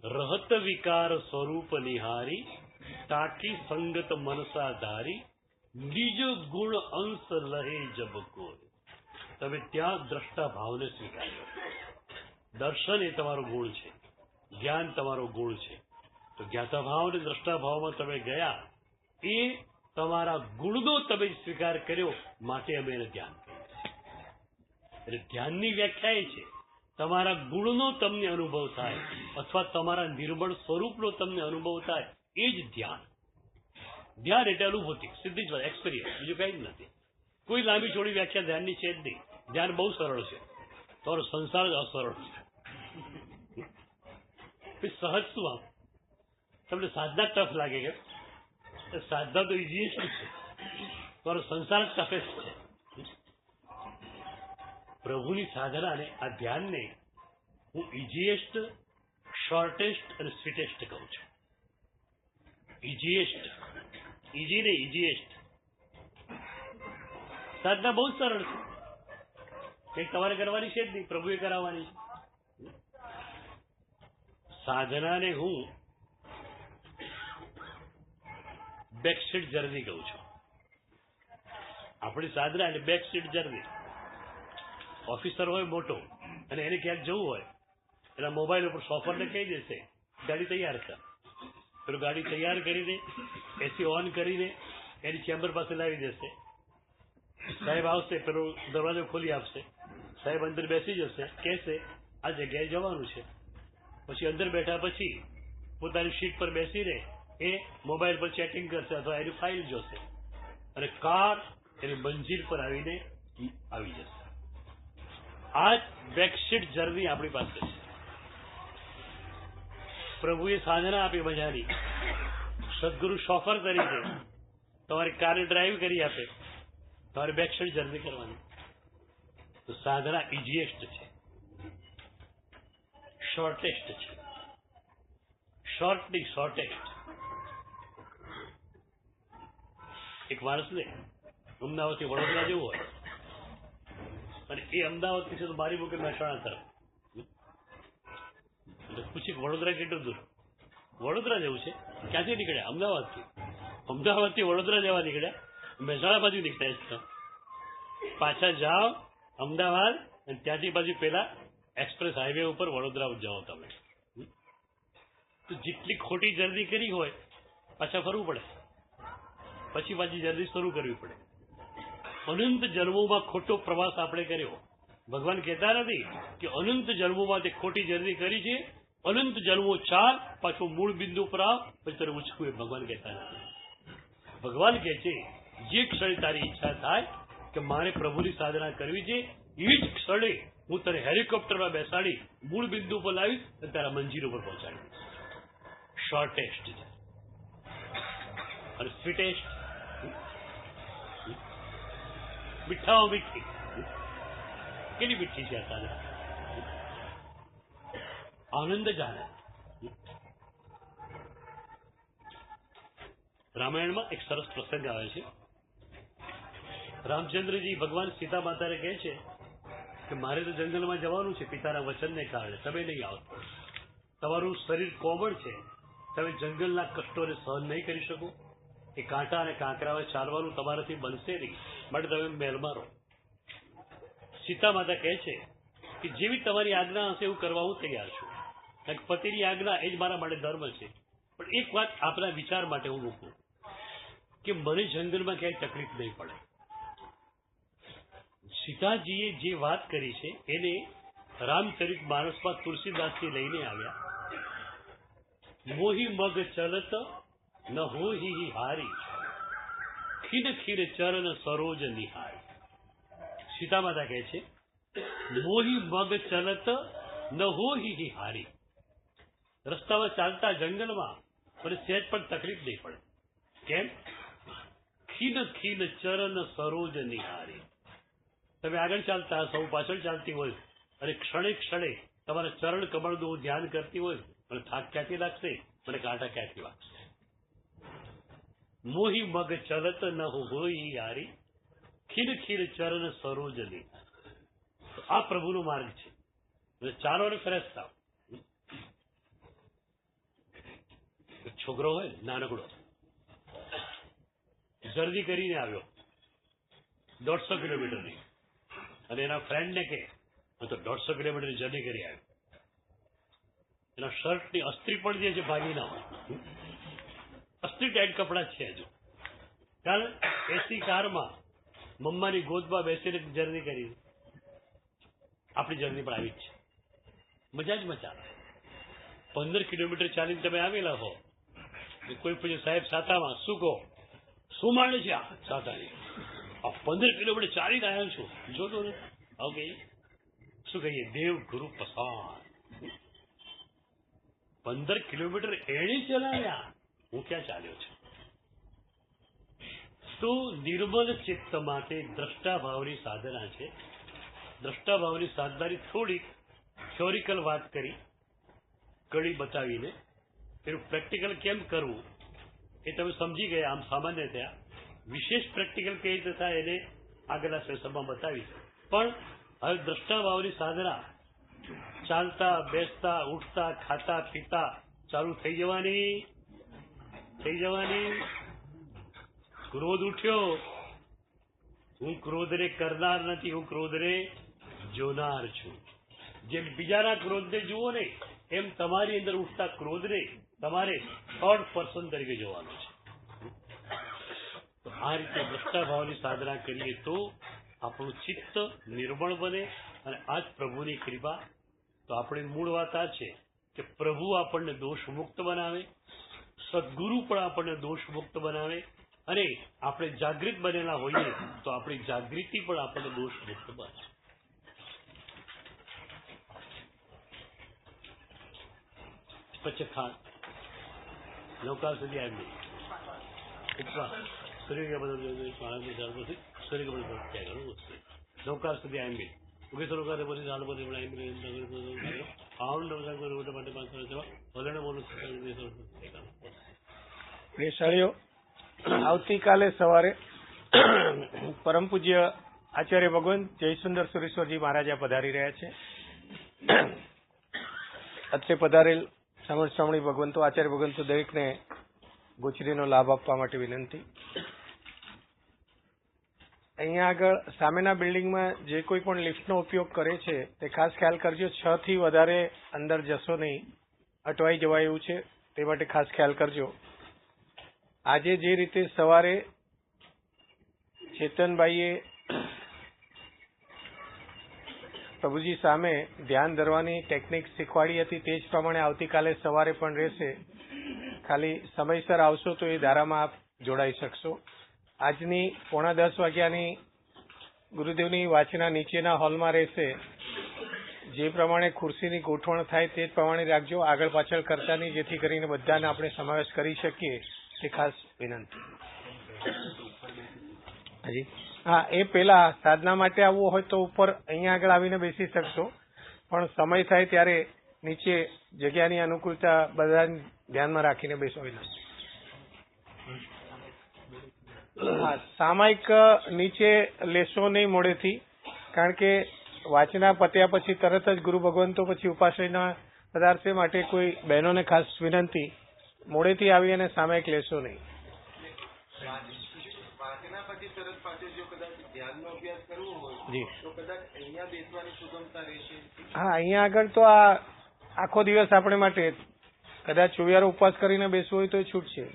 Speaker 1: રહત વિકાર સ્વરૂપ નિહારી, તાકી સંગત મનસા ધારી, નિજ ગુણ અંશ લહે જબ કોઈ. તમે ત્યાં દ્રષ્ટા ભાવને સ્વીકાર્યો. દર્શન એ તમારો ગુણ છે, જ્ઞાન તમારો ગુણ છે. તો જ્ઞાતા ભાવ અને દ્રષ્ટા ભાવમાં તમે ગયા, એ તમારા ગુણનો તમે સ્વીકાર કર્યો, માટે અમે એને ધ્યાન કર્યું. એટલે ધ્યાનની વ્યાખ્યા એ છે તમારા ગુણનો તમને અનુભવ થાય અથવા તમારા નિર્મળ સ્વરૂપનો તમને અનુભવ થાય, એ જ ધ્યાન. ધ્યાન એટલે અનુભૂતિ, સીધી જ વાત, એક્સપિરિયન્સ, બીજું કઈ જ નથી. કોઈ લાંબી ચોડી વ્યાખ્યા ધ્યાનની છે જ નહીં. ધ્યાન બહુ સરળ છે, તમારો સંસાર જ અસરળ છે. સહજ શું આમ તમને સાધના ટફ લાગે કે સાધના તો ઇઝીએસ્ટ છે, તમારો સંસાર જ ટફેસ્ટ છે. પ્રભુની સાધનાને, આ ધ્યાનને હું ઇઝીએસ્ટ, શોર્ટેસ્ટ અને સ્વીટેસ્ટ કહું છું. ઇઝીએસ્ટ, ઇઝી ને ઇઝીએસ્ટ. સાધના બહુ સરળ છે, કંઈક તમારે કરવાની છે જ નહીં, પ્રભુએ કરાવવાની છે. સાધનાને હું બેકસીટ જર્ની કહું છું. આપણી સાધના એટલે બેકસીટ જર્ની. ઓફિસર હોય મોટો અને એને ક્યાંક જવું હોય, એના મોબાઈલ ઉપર સોફરને કહી દેશે ગાડી તૈયાર કર. પેલું ગાડી તૈયાર કરીને એસી ઓન કરીને એની ચેમ્બર પાસે લાવી દેશે. સાહેબ આવશે, પેલો દરવાજો ખોલી આપશે, સાહેબ અંદર બેસી જશે, કહેશે આ જગ્યાએ જવાનું છે. પછી અંદર બેઠા પછી પોતાની સીટ પર બેસીને એ મોબાઈલ પર ચેટિંગ કરશે અથવા એની ફાઇલ જોશે અને કાર એની મંજિલ પર આવીને આવી જશે. આ જ બેકસીટ જર્ની આપણી પાસે છે. પ્રભુએ સાધના આપી મજાની, સદગુરુ શોફર તરીકે તમારી કારને ડ્રાઈવ કરી આપે, તમારે બેકસીટ જર્ની કરવાની. તો સાધના ઇઝીએસ્ટ છે, શોર્ટેસ્ટ છે. શોર્ટ ની શોર્ટેસ્ટ. એક માણસને અમદાવાદથી વડોદરા જવું હોય અને એ અમદાવાદથી છે તો મારી મૂકે મહેસાણા તરફ, એટલે પૂછી વડોદરા કેટલું દૂર? વડોદરા જવું છે. ક્યાંથી નીકળ્યા? અમદાવાદથી. અમદાવાદથી વડોદરા જવા નીકળ્યા, મહેસાણા બાજુ નીકળ્યા. પાછા જાઓ અમદાવાદ અને ત્યાંથી બાજુ પેલા એક્સપ્રેસ હાઈવે ઉપર વડોદરા જાઓ તમે. તો જેટલી ખોટી જર્ની કરી હોય પાછા ફરવું પડે, પછી પાછી જર્ની શરૂ કરવી પડે. અનંત જન્મોમાં ખોટો પ્રવાસ આપણે કર્યો. ભગવાન કહેતા નથી કે અનંત જન્મોમાં તે ખોટી જર્ની કરી છે, અનંત જન્મો ચાલ, પાછો મૂળ બિંદુ પર આવ, પછી તને ઉચકું. એ ભગવાન કહેતા નથી. ભગવાન કહે છે જે ક્ષણે તારી ઈચ્છા થાય કે મારે પ્રભુની સાધના કરવી છે, એ જ ક્ષણે હું તને હેલિકોપ્ટરમાં બેસાડી મૂળ બિંદુ પર લાવીશ અને તારા મંજિલ ઉપર પહોંચાડીશ. શોર્ટેસ્ટ છે. અને સ્વીટેસ્ટ, મીઠાઓ મીઠી. કેટલી મીઠી છે આ સાધના, આનંદ જ આનંદ. રામાયણમાં એક સરસ પ્રસંગ આવે છે. રામચંદ્રજી ભગવાન સીતા માતાને કહે છે કે મારે તો જંગલમાં જવાનું છે પિતાના વચનને કારણે, તમે નહીં આવતો. તમારું શરીર કોમળ છે, તમે જંગલના કષ્ટોને સહન નહીં કરી શકો. એ કાંટા અને કાંકરાઓ ચાલવાનું તમારાથી બનશે નહીં, માટે તમે મહેલમાં રહો. સીતા માતા કહે છે કે જેવી તમારી આજ્ઞા હશે એવું કરવા હું તૈયાર છું. કારણ કે પતિની આજ્ઞા એ જ મારા માટે ધર્મ છે. પણ એક વાત આપના વિચાર માટે હું મૂકું કે મને જંગલમાં ક્યાંય તકલીફ નહીં પડે. સીતાજીએ જે વાત કરી છે એને રામચરિત માનસમાં તુલસીદાસજી લઈને આવ્યા. મોહી મગ ચલત ન હોહિ હારી, ખીન ખીર ચરણ સરોજ નિહારી. સીતા માતા કહે છે મોહી મગ ચલત ન હોહિ હારી. રસ્તામાં ચાલતા જંગલમાં મને સહેજ પણ તકલીફ નહીં પડે. કેમ? ખીન ખીન ચરણ સરોજ નિહારી. તમે આગળ ચાલતા સૌ પાછળ ચાલતી હોય અને ક્ષણે ક્ષણે તમારા ચરણ કમળનું ધ્યાન કરતી હોય, મને થાક ક્યાંથી લાગશે, મને કાંટા ક્યાંથી વાગશે? મોહી મગ ચલત ન હોય યારી, ખીર ખીર ચરણ સરોજ નિહારી. આ પ્રભુનો માર્ગ છે. ચાલો અને ફ્રેશ થાવ. છોકરો હોય નાનકડો જલ્દી કરીને આવ્યો 150 કિલોમીટરની, અને એના ફ્રેન્ડને કે હું તો 150 કિલોમીટર જર્ની કરી આવ્યો. એના શર્ટની અસ્ત્રી પણ જે છે ભાગી ના હોય, અસ્ત્રી ટાઈટ કપડા છે હજુ. ચાલ એસી કારમાં મમ્માની ગોદમાં બેસીને જર્ની કરી. આપણી જર્ની પણ આવી જ છે. મજા જ મજા. 15 કિલોમીટર ચાલીને તમે આવેલા હો, કોઈ પૂછે સાહેબ સાતામાં શું કહો, શું માંડે છે આ સાતાની? 15 કિલોમીટર ચાલીને આવ્યો છું, જોતો ને. ઓકે, શું કહીએ? દેવ ગુરુ પસાર. 15 કિલોમીટર એણે ચલાવ્યા, હું ક્યાં ચાલ્યો છું? તો નિર્મલ ચિત્ત માટે દ્રષ્ટાભાવની સાધના છે. દ્રષ્ટાભાવની સાધનાની થોડીક થિયોરિકલ વાત કરી, કડી બતાવીને એનું પ્રેક્ટિકલ કેમ કરવું એ તમે સમજી ગયા. આમ સામાન્ય થયા. વિશેષ પ્રેક્ટિકલ કેવી રીતે થાય એને આગળના સેશનમાં બતાવીશ. પણ હવે દ્રષ્ટાભાવની સાધના ચાલતા બેસતા ઉઠતા ખાતા પીતા ચાલુ થઈ જવાની. ક્રોધ ઉઠ્યો, હું ક્રોધને કરનાર નથી, હું ક્રોધને જોનાર છું. જેમ બીજાના ક્રોધને જુઓ ને, એમ તમારી અંદર ઉઠતા ક્રોધને તમારે થર્ડ પર્સન તરીકે જોવાનો છે. તો આ રીતે દ્રષ્ટાભાવની સાધના કરીએ તો આપણું ચિત્ત નિર્મળ બને, અને આ જ પ્રભુની કૃપા. તો આપણી મૂળ વાત આ છે કે પ્રભુ આપણને દોષ મુક્ત બનાવે, સદગુરુ પણ આપણને દોષ મુક્ત બનાવે, અને આપણે જાગૃત બનેલા હોઈએ તો આપણી જાગૃતિ પણ આપણને દોષ મુક્ત બનાવે. પછી ખાસ નૌકા સુધી આવી નૌકા સુધી આવી
Speaker 2: પ્રેષાળીઓ, આવતીકાલે સવારે પરમ પૂજ્ય આચાર્ય ભગવાન જયસુંદર સુરેશ્વરજી મહારાજા પધારી રહ્યા છે. અત્રે પધારેલ શ્રમણી ભગવંતો, આચાર્ય ભગવંતો દરેકને ગોચરીનો લાભ આપવા માટે વિનંતી. અહીંયા આગળ સામેના બિલ્ડિંગમાં જે કોઈ પણ લિફ્ટનો ઉપયોગ કરે છે તે ખાસ ખ્યાલ કરજો. 6 થી વધારે અંદર જશો નહીં, અટવાઈ જવાય એવું છે, તે માટે ખાસ ખ્યાલ કરજો. આજે જે રીતે સવારે ચેતનભાઈએ પ્રભુજી સામે ધ્યાન ધરવાની ટેકનિક શીખવાડી હતી, તે જ પ્રમાણે આવતીકાલે સવારે પણ રહેશે. ખાલી સમયસર આવશો તો એ ધારામાં આપ જોડાઈ શકશો. આજની 9:45 વાગ્યાની ગુરુદેવની વાચના નીચેના હોલમાં રહેશે. જે પ્રમાણે ખુરશીની ગોઠવણ થાય તે જ પ્રમાણે રાખજો, આગળ પાછળ કરતા નહીં, જેથી કરીને બધાને આપણે સમાવેશ કરી શકીએ, તે ખાસ વિનંતી. હાજી, હા, એ પેલા સાધના માટે આવવું હોય તો ઉપર અહીંયા આગળ આવીને બેસી શકશો, પણ સમય થાય ત્યારે નીચે જગ્યાની અનુકૂળતા બધા ધ્યાનમાં રાખીને બેસો વિનંતી. હા, સામાયિક નીચે લેશો નહીં મોડેથી, કારણ કે વાચના પત્યા પછી તરત જ ગુરુ ભગવંતો પછી ઉપાશ્રયના પદાર્થ માટે કોઈ બહેનોને ખાસ વિનંતી, મોડેથી આવી અને સામાયિક લેશો નહીં. હા, અહીંયા આગળ તો આ આખો દિવસ આપણે માટે કદાચ 24 ઉપવાસ કરીને બેસવું હોય તો છૂટ છે.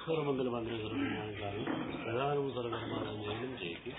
Speaker 1: सर्वमंगल मांगल्ये सर्वमंगल मांगल्ये प्रधानम सर्वधर्माणं जयति